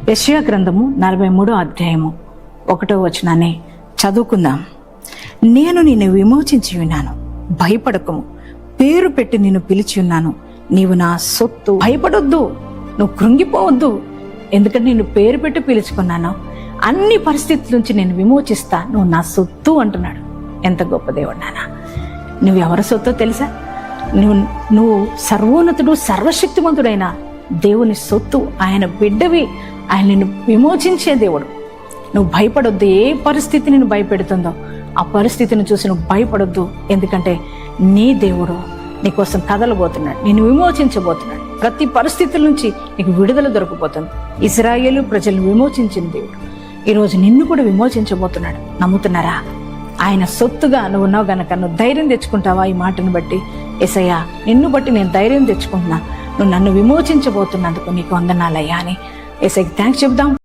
యెషయా గ్రంథము 43వ అధ్యాయము 1వ వచనాన్ని చదువుకుందాం. నేను నిన్ను విమోచించి ఉన్నాను, భయపడకము, పేరు పెట్టి నిన్ను పిలిచి ఉన్నాను, నీవు నా సొత్తు. భయపడొద్దు, నువ్వు కృంగిపోవద్దు, ఎందుకంటే నిన్ను పేరు పెట్టి పిలుచుకున్నాను. అన్ని పరిస్థితుల నుంచి నేను విమోచిస్తా, నువ్వు నా సొత్తు అంటున్నాడు. ఎంత గొప్ప దేవుడు నాన్న. నువ్వు ఎవరి సొత్తో తెలుసా? నువ్వు సర్వోన్నతుడు, సర్వశక్తివంతుడైన దేవుని సొత్తు. ఆయన బిడ్డవి. ఆయన నిన్ను విమోచించే దేవుడు. నువ్వు భయపడొద్దు. ఏ పరిస్థితి నిన్ను భయపెడుతుందో ఆ పరిస్థితిని చూసి నువ్వు భయపడొద్దు, ఎందుకంటే నీ దేవుడు నీకోసం కదలబోతున్నాడు, నిన్ను విమోచించబోతున్నాడు. ప్రతి పరిస్థితుల నుంచి నీకు విడుదల దొరకబోతుంది. ఇశ్రాయేలు ప్రజలను విమోచించిన దేవుడు ఈరోజు నిన్ను కూడా విమోచించబోతున్నాడు. నమ్ముతున్నారా? ఆయన సొత్తుగా నువ్వు ఉన్నావు గనక నువ్వు ధైర్యం తెచ్చుకుంటావా? ఈ మాటను బట్టి, యేసయ్యా నిన్ను బట్టి నేను ధైర్యం తెచ్చుకుంటున్నా, నువ్వు నన్ను విమోచించబోతున్నందుకు నీకు వందనాలయ్యా అని యేసయ్యకి థ్యాంక్స్ చెప్దాం.